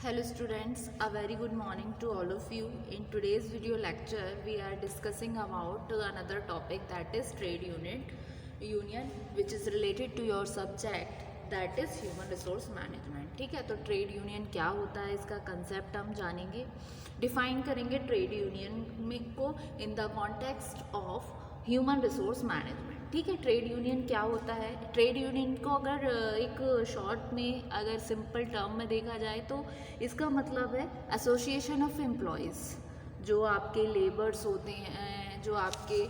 Hello students, a very good morning to all of you. In today's video lecture, we are discussing about another topic, that is trade union which is related to your subject, that is human resource management. ठीक है, तो trade union क्या होता है, इसका concept हम जानेंगे, define करेंगे ट्रेड यूनियन में को in the context of human resource management. ठीक है, ट्रेड यूनियन क्या होता है। ट्रेड यूनियन को अगर एक शॉर्ट में, अगर सिंपल टर्म में देखा जाए तो इसका मतलब है एसोसिएशन ऑफ एम्प्लॉयज़। जो आपके लेबर्स होते हैं, जो आपके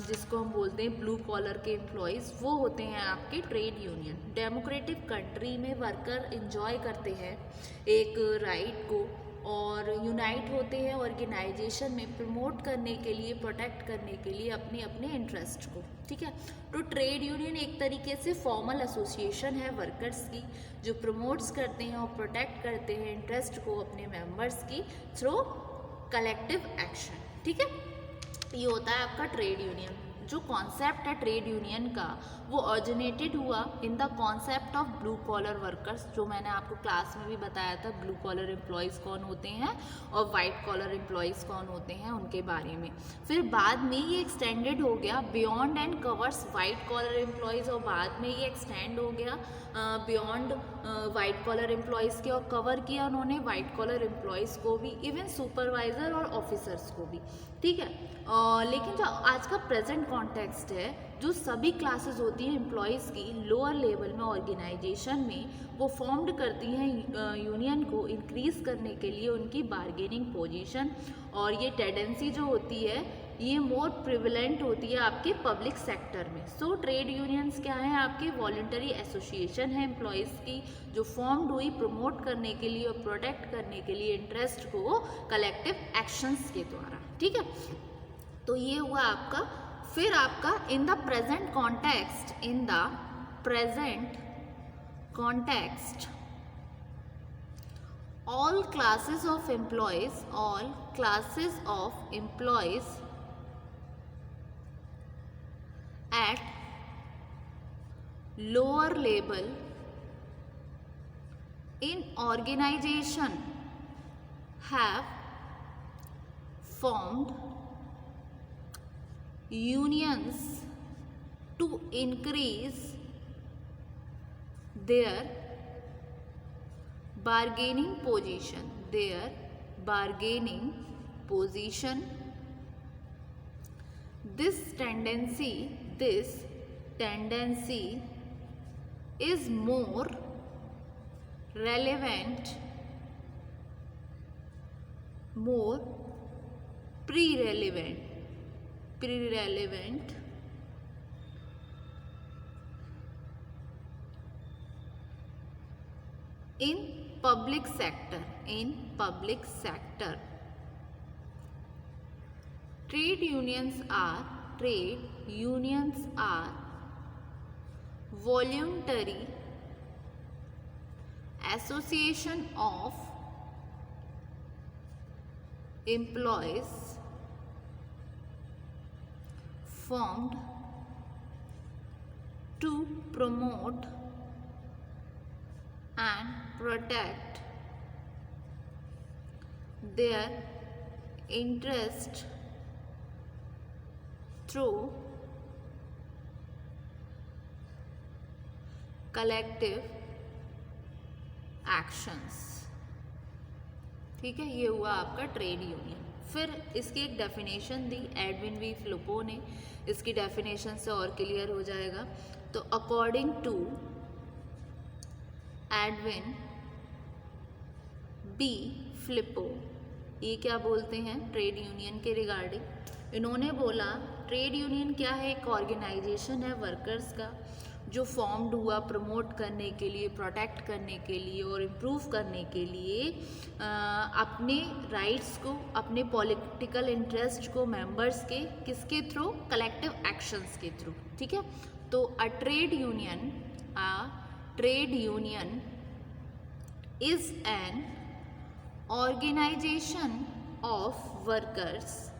जिसको हम बोलते हैं ब्लू कॉलर के एम्प्लॉयज़, वो होते हैं आपके ट्रेड यूनियन। डेमोक्रेटिक कंट्री में वर्कर इंजॉय करते हैं एक राइट को और यूनाइट होते हैं ऑर्गेनाइजेशन में प्रमोट करने के लिए, प्रोटेक्ट करने के लिए अपने अपने इंटरेस्ट को। ठीक है, तो ट्रेड यूनियन एक तरीके से फॉर्मल एसोसिएशन है वर्कर्स की, जो प्रमोट्स करते हैं और प्रोटेक्ट करते हैं इंटरेस्ट को अपने मेंबर्स की थ्रू कलेक्टिव एक्शन। ठीक है, ये होता है आपका ट्रेड यूनियन। जो कॉन्सेप्ट है ट्रेड यूनियन का, वो ऑरिजिनेटेड हुआ in the concept of blue collar workers, जो मैंने आपको क्लास में भी बताया था। ब्लू कॉलर एम्प्लॉयज़ कौन होते हैं और वाइट कॉलर एम्प्लॉयज़ कौन होते हैं, उनके बारे में। फिर बाद में ये एक्सटेंडेड हो गया beyond and covers white collar employees, और बाद में ये एक्सटेंड हो गया बियॉन्ड वाइट कॉलर एम्प्लॉयज़ के, और कवर किया उन्होंने वाइट कॉलर एम्प्लॉयज़ को भी, इवन सुपरवाइज़र और ऑफिसर्स को भी। ठीक है, लेकिन जो आज का प्रेजेंट कॉन्टेक्स्ट है, जो सभी क्लासेस होती हैं एम्प्लॉयज़ की लोअर लेवल में ऑर्गेनाइजेशन में, वो फॉर्म्ड करती हैं यूनियन को इंक्रीज़ करने के लिए उनकी बार्गेनिंग पोजीशन। और ये टेंडेंसी जो होती है, ये मोर प्रिवलेंट होती है आपके पब्लिक सेक्टर में। सो ट्रेड यूनियंस क्या हैं, आपके वॉलंटरी एसोसिएशन है एम्प्लॉयज़ की, जो फॉर्म्ड हुई प्रमोट करने के लिए और प्रोटेक्ट करने के लिए इंटरेस्ट को कलेक्टिव एक्शंस के द्वारा। ठीक है, तो ये हुआ आपका। फिर आपका in the present context, in the present context all classes of employees at lower level in organization have formed unions to increase their bargaining position, This tendency is more relevant, more pre-relevant in public sector. Trade unions are voluntary association of employees formed to promote and protect their interest through collective actions। ठीक है, ये हुआ आपका trade union. फिर इसकी एक definition the Edwin we फ्लिपो ने, इसकी डेफिनेशन से और क्लियर हो जाएगा। तो अकॉर्डिंग टू एडविन बी फ्लिपो, ये क्या बोलते हैं ट्रेड यूनियन के रिगार्डिंग। इन्होंने बोला ट्रेड यूनियन क्या है, एक ऑर्गेनाइजेशन है वर्कर्स का, जो फॉर्म्ड हुआ प्रमोट करने के लिए, प्रोटेक्ट करने के लिए और इम्प्रूव करने के लिए अपने राइट्स को, अपने पॉलिटिकल इंटरेस्ट को मेंबर्स के, किसके थ्रू, कलेक्टिव एक्शंस के थ्रू। ठीक है, तो अ trade union is an organization of workers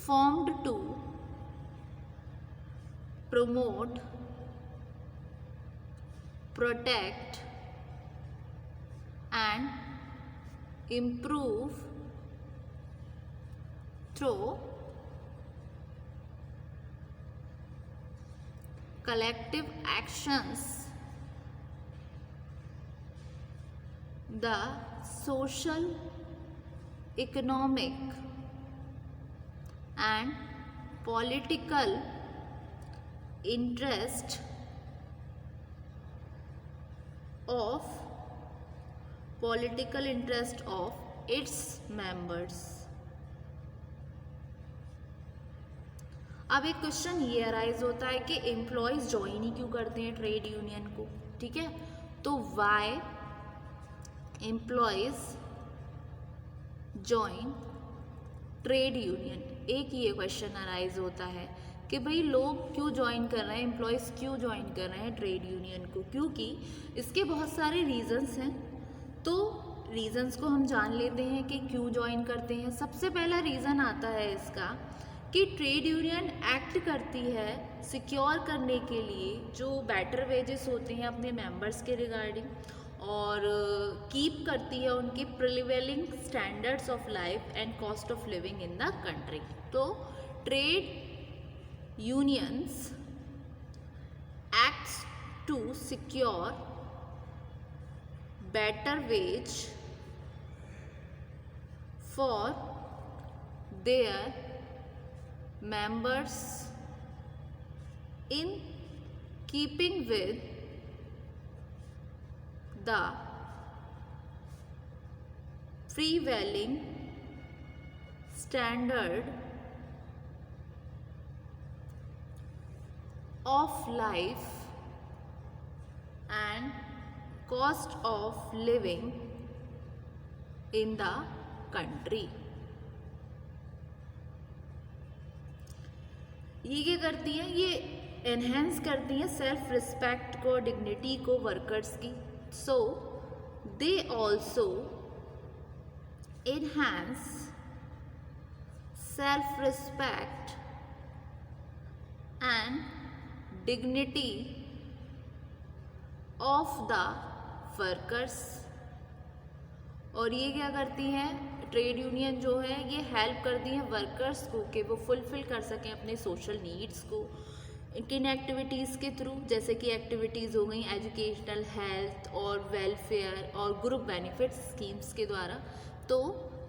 formed to promote, protect improve through collective actions the social, economic and political interest of its members. अब एक question ये अराइज होता है कि एम्प्लॉयज ज्वाइन ही क्यों करते हैं ट्रेड यूनियन को, ठीक है। तो why employees join trade union, एक ये क्वेश्चन अराइज होता है कि भाई लोग क्यों ज्वाइन कर रहे हैं, एम्प्लॉयज़ क्यों ज्वाइन कर रहे हैं ट्रेड यूनियन को, क्योंकि इसके बहुत सारे रीजंस हैं। तो रीजंस को हम जान लेते हैं कि क्यों ज्वाइन करते हैं। सबसे पहला रीज़न आता है इसका कि ट्रेड यूनियन एक्ट करती है सिक्योर करने के लिए जो बेटर वेजेस होते हैं अपने मेंबर्स के रिगार्डिंग, और कीप करती है उनके prevailing standards of life and cost of living in the country. तो trade unions acts to secure better wage for their members in keeping with the prevailing standard of life and cost of living in the country। ये क्या करती हैं, ये enhance करती हैं self respect को, dignity को वर्कर्स की। So they also enhance self respect and dignity of the workers। और ये क्या करती हैं, ट्रेड यूनियन जो है ये हेल्प करती हैं वर्कर्स को कि वो फुलफिल कर सकें अपने सोशल नीड्स को किन एक्टिविटीज़ के थ्रू, जैसे कि एक्टिविटीज़ हो गई एजुकेशनल, हेल्थ और वेलफेयर और ग्रुप बेनिफिट स्कीम्स के द्वारा। तो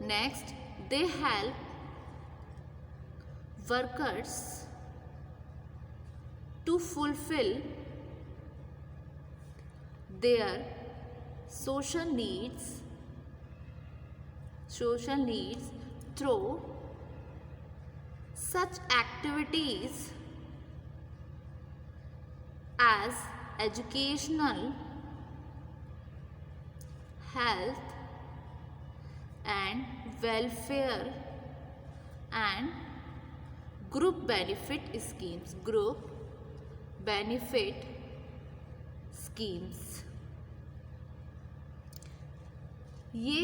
next, they help workers to fulfill their social needs through such activities as educational, health and welfare and group benefit schemes। ये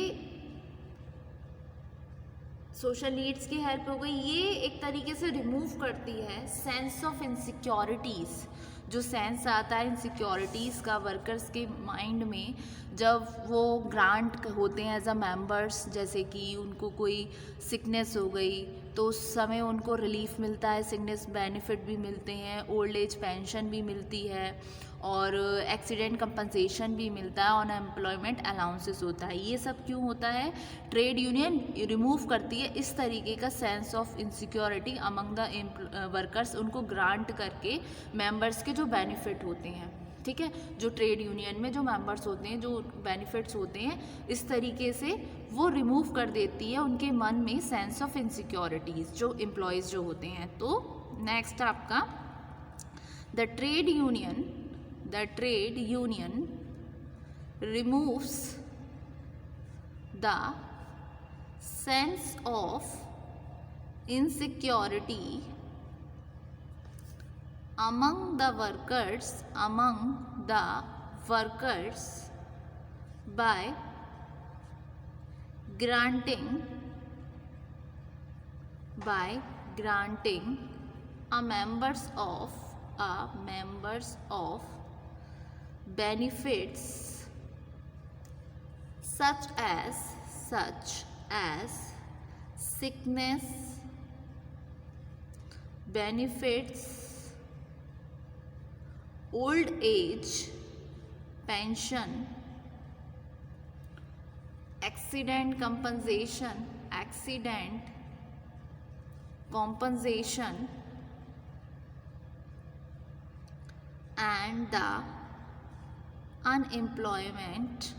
सोशल नीड्स की हेल्प हो गई। ये एक तरीके से रिमूव करती है सेंस ऑफ इनसिक्योरिटीज़, जो सेंस आता है इनसिक्योरिटीज़ का वर्कर्स के माइंड में जब वो ग्रांट होते हैं एज अ मेंबर्स, जैसे कि उनको कोई सिकनेस हो गई तो उस समय उनको रिलीफ मिलता है, सिकनेस बेनिफिट भी मिलते हैं, ओल्ड एज पेंशन भी मिलती है और एक्सीडेंट कंपनसेशन भी मिलता है, अनएम्प्लॉयमेंट अलाउंसेस होता है। ये सब क्यों होता है, ट्रेड यूनियन रिमूव करती है इस तरीके का sense of insecurity among the workers, उनको ग्रांट करके मेंबर्स के जो बेनिफिट होते हैं, ठीक है, जो ट्रेड यूनियन में जो मेंबर्स होते हैं, जो बेनिफिट्स होते हैं, इस तरीके से वो रिमूव कर देती है उनके मन में सेंस ऑफ इनसिक्योरिटीज़ जो एम्प्लॉयज़ जो होते हैं। तो नेक्स्ट आपका the trade union removes the sense of insecurity among the workers by granting a members of benefits such as such as sickness benefits, old age pension, accident compensation and the unemployment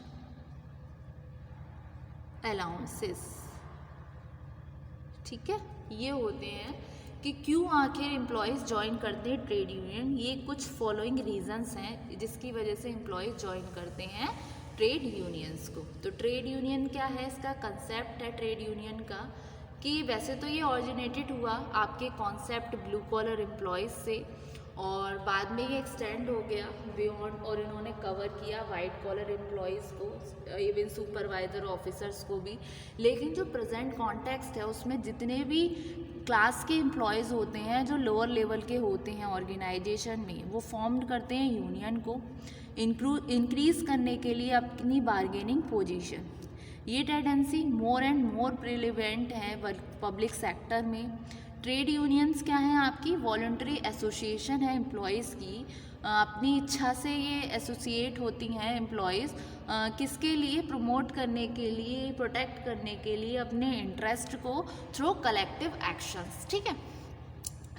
allowances। ठीक है, ये होते हैं कि क्यों आखिर employees join करते हैं ट्रेड यूनियन। ये कुछ फॉलोइंग रीजंस हैं जिसकी वजह से एम्प्लॉयज़ ज्वाइन करते हैं ट्रेड यूनियंस को। तो ट्रेड यूनियन क्या है, इसका कंसेप्ट है ट्रेड यूनियन का कि वैसे तो ये ऑरिजिनेटेड हुआ आपके कॉन्सेप्ट ब्लू कॉलर एम्प्लॉयज़ से, और बाद में ये एक्सटेंड हो गया बियॉन्ड, और इन्होंने कवर किया वाइट कॉलर एम्प्लॉयज़ को, इवन सुपरवाइज़र ऑफिसर्स को भी। लेकिन जो प्रेजेंट कॉन्टेक्स्ट है उसमें जितने भी क्लास के एम्प्लॉयज़ होते हैं जो लोअर लेवल के होते हैं ऑर्गेनाइजेशन में, वो फॉर्म करते हैं यूनियन को इंक्रीज़ करने के लिए अपनी बार्गेनिंग पोजीशन। ये टेंडेंसी मोर एंड मोर प्रिलिवेंट है पब्लिक सेक्टर में। ट्रेड यूनियंस क्या हैं, आपकी वॉलंटरी एसोसिएशन है एम्प्लॉयज़ की, अपनी इच्छा से ये एसोसिएट होती हैं एम्प्लॉयज़, किसके लिए, प्रमोट करने के लिए, प्रोटेक्ट करने के लिए अपने इंटरेस्ट को थ्रू कलेक्टिव एक्शंस। ठीक है,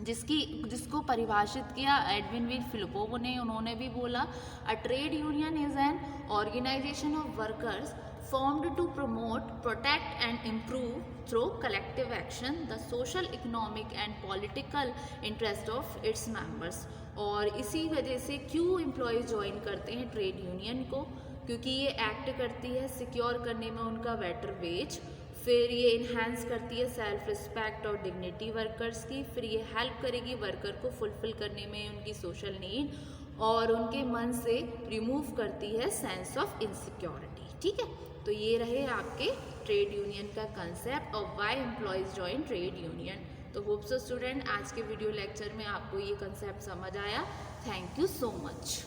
जिसको परिभाषित किया एडविन वी फिलिपोव ने, उन्होंने भी बोला a trade union is an organisation of workers formed to promote, protect and improve through collective action the social, economic and political interest of its members। और इसी वजह से क्यों एम्प्लॉयज़ ज्वाइन करते हैं ट्रेड यूनियन को, क्योंकि ये एक्ट करती है सिक्योर करने में उनका बेटर वेज, फिर ये इन्हांस करती है सेल्फ रिस्पेक्ट और डिग्निटी वर्कर्स की, फिर ये हेल्प करेगी वर्कर को फुलफिल करने में उनकी सोशल नीड, और उनके मन से रिमूव करती है सेंस ऑफ इनसिक्योरिटी। ठीक है, तो ये रहे आपके ट्रेड यूनियन का कंसेप्ट और why employees join trade union. तो होप सो स्टूडेंट आज के वीडियो लेक्चर में आपको ये कंसेप्ट समझ आया। Thank you so much.